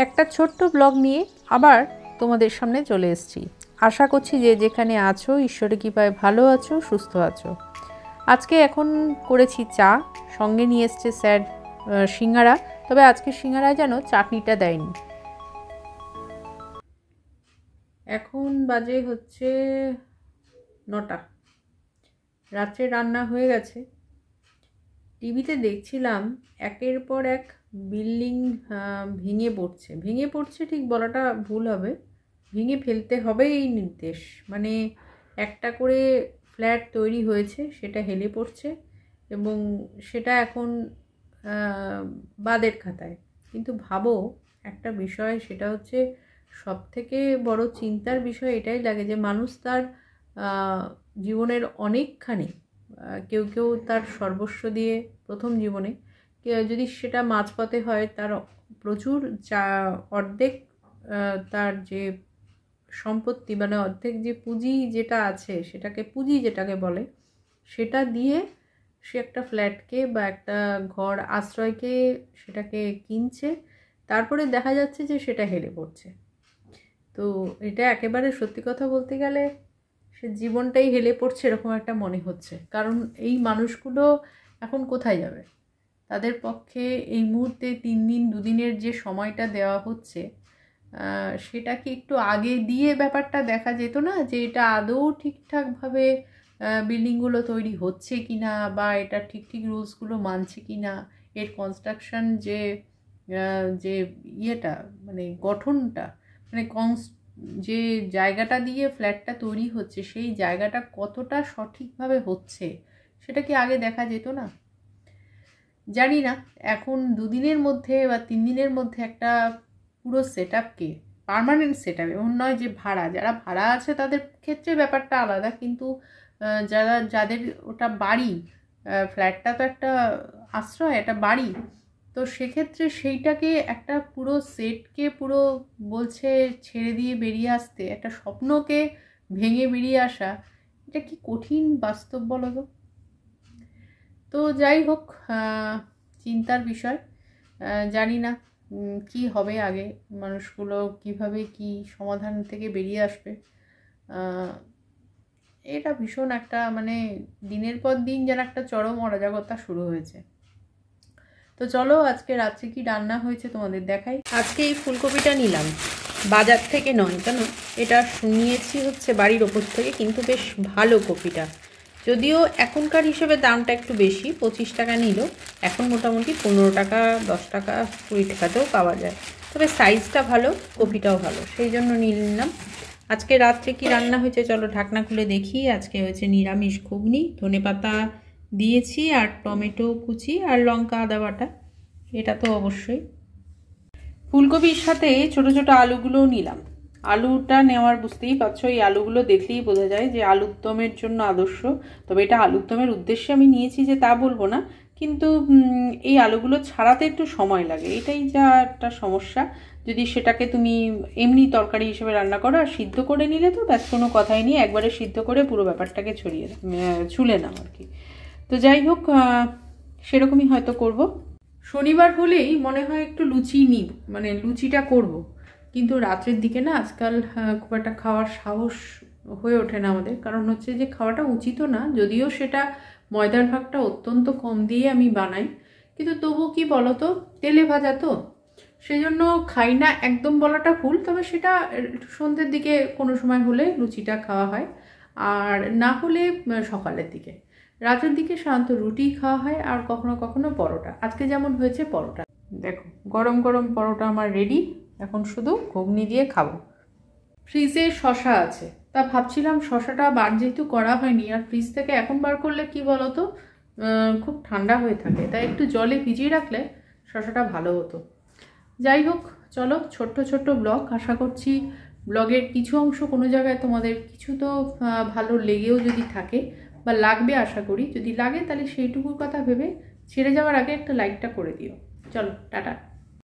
একটা ছোট্ট ব্লগ নিয়ে আবার তোমাদের সামনে চলে এসেছি। আশা করছি যে যেখানে আছো ঈশ্বরের কৃপায় ভালো আছো, সুস্থ আছো। আজকে এখন করেছি চা, সঙ্গে নিয়ে এসছে স্যার সিঙ্গারা। তবে আজকে সিঙ্গারায় যেন চাটনিটা দেয়নি। এখন বাজে হচ্ছে 9টা, রাত্রে রান্না হয়ে গেছে। টিভিতে দেখছিলাম একের পর এক বিল্ডিং ভেঙে পড়ছে ঠিক বলাটা ভুল হবে, ভেঙে ফেলতে হবে এই নির্দেশ। মানে একটা করে ফ্ল্যাট তৈরি হয়েছে, সেটা হেলে পড়ছে এবং সেটা এখন বাদের খাতায়। কিন্তু ভাবো একটা বিষয়, সেটা হচ্ছে সব থেকে বড় চিন্তার বিষয় এটাই লাগে যে মানুষ তার জীবনের অনেকখানি, কেউ কেউ তার সর্বস্ব দিয়ে প্রথম জীবনে, যদি সেটা মাঝপথে হয়, তার প্রচুর অর্ধেক তার যে সম্পত্তি, মানে অর্ধেক যে পুঁজি যেটা আছে, সেটাকে পুঁজি যেটাকে বলে, সেটা দিয়ে সে একটা ফ্ল্যাটকে বা একটা ঘর আশ্রয়কে সেটাকে কিনছে। তারপরে দেখা যাচ্ছে যে সেটা হেলে পড়ছে। তো এটা একেবারে সত্যি কথা বলতে গেলে সে জীবনটাই হেলে পড়ছে এরকম একটা মনে হচ্ছে। কারণ এই মানুষগুলো এখন কোথায় যাবে? তাদের পক্ষে এই মুহূর্তে 3 দিন 2 দিনের যে সময়টা দেওয়া হচ্ছে, সেটা কি একটু আগে দিয়ে ব্যাপারটা দেখা যেত না, যে এটা আদৌ ঠিকঠাকভাবে বিল্ডিংগুলো তৈরি হচ্ছে কি না, বা এটা ঠিক ঠিক রুলসগুলো মানছে কি না, এর কনস্ট্রাকশন যে যে ইয়েটা, মানে গঠনটা, মানে যে জায়গাটা দিয়ে ফ্ল্যাটটা তৈরি হচ্ছে, সেই জায়গাটা কতটা সঠিকভাবে হচ্ছে, সেটা কি আগে দেখা যেত না? জানি না এখন 2 দিনের মধ্যে বা 3 দিনের মধ্যে একটা পুরো সেট আপকে, পারমানেন্ট সেট আপ, এমন নয় যে যারা ভাড়া আছে তাদের ক্ষেত্রে ব্যাপারটা আলাদা, কিন্তু যাদের ওটা বাড়ি, ফ্ল্যাটটা তো একটা আশ্রয়, একটা বাড়ি, তো সেক্ষেত্রে সেইটাকে একটা পুরো সেটকে পুরো বলছে ছেড়ে দিয়ে বেরিয়ে আসতে, একটা স্বপ্নকে ভেঙে বেরিয়ে আসা, এটা কি কঠিন বাস্তব বলো তো। তো যাই হোক, চিন্তার বিষয়। জানি না কি হবে আগে, মানুষগুলো কিভাবে কি সমাধান থেকে বেরিয়ে আসবে। এটা ভীষণ একটা, মানে দিনের পর দিন যেন একটা চরম অরাজকতা শুরু হয়েছে। তো চলো আজকে রাত্রে কি রান্না হয়েছে তোমাদের দেখাই। আজকে এই ফুলকপিটা নিলাম, বাজার থেকে নয়, কেন এটা শুনিয়েছি হচ্ছে বাড়ির ওপর থেকে, কিন্তু বেশ ভালো কপিটা। যদিও এখনকার হিসেবে দামটা একটু বেশি, 25 টাকা নিল, এখন মোটামুটি 15 টাকা 10 টাকা 20 টাকাতেও পাওয়া যায়। তবে সাইজটা ভালো, কপিটাও ভালো, সেই জন্য নিয়ে নিলাম। আজকে রাত্রে কি রান্না হয়েছে চলো ঢাকনা খুলে দেখি। আজকে হয়েছে নিরামিষ ঘুগনি, ধনেপাতা দিয়েছি, আর টমেটো কুচি, আর লঙ্কা আদা বাটা, এটা তো অবশ্যই। ফুলকপির সাথে ছোট ছোট আলুগুলোও নিলাম। আলুটা নেওয়ার বুঝতেই পারছো, এই আলুগুলো দেখলেই বোঝা যায় যে আলুর দমের জন্য আদর্শ। তবে এটা আলুর দমের উদ্দেশ্যে আমি নিয়েছি যে তা বলবো না, কিন্তু এই আলুগুলো ছাড়াতে একটু সময় লাগে, এটাই যা একটা সমস্যা। যদি সেটাকে তুমি এমনি তরকারি হিসেবে রান্না করো আর সিদ্ধ করে নিলে তো ব্যাস কোনো কথাই নেই, একবারে সিদ্ধ করে পুরো ব্যাপারটাকে ছুলে নাও আর কি। তো যাই হোক, সেরকমই হয়তো করব। শনিবার হলেই মনে হয় একটু লুচি নিই, মানে লুচিটা করব, কিন্তু রাত্রের দিকে না আজকাল খুব একটা খাওয়ার সাহস হয়ে ওঠে না আমাদের। কারণ হচ্ছে যে খাওয়াটা উচিতও না, যদিও সেটা ময়দার ভাগটা অত্যন্ত কম দিয়ে আমি বানাই, কিন্তু তবু কি বলতো, তেলে ভাজা তো, সেই জন্য খাই না একদম বলাটা ভুল। তবে সেটা সন্ধ্যের দিকে কোনো সময় হলে লুচিটা খাওয়া হয়, আর না হলে সকালের দিকে। রাতের দিকে সাধারণত রুটি খাওয়া হয়, আর কখনো কখনো পরোটা। আজকে যেমন হয়েছে পরোটা, দেখো গরম গরম পরোটা আমার রেডি, এখন শুধু ঘুগনি দিয়ে খাবো। ফ্রিজে শশা আছে, তা ভাবছিলাম শশাটা বার যেহেতু করা হয়নি, আর ফ্রিজ থেকে এখন বার করলে কি বলতো খুব ঠান্ডা হয়ে থাকে, তাই একটু জলে ভিজিয়ে রাখলে শশাটা ভালো হতো। যাই হোক চলো, ছোট্ট ছোট্ট ব্লগ, আশা করছি ব্লগের কিছু অংশ কোনো জায়গায় তোমাদের কিছু তো ভালো লেগেও যদি থাকে বা লাগবে, আশা করি যদি লাগে তাহলে সেইটুকুর কথা ভেবে ছেড়ে যাওয়ার আগে একটা লাইকটা করে দিও। চলো টাটা।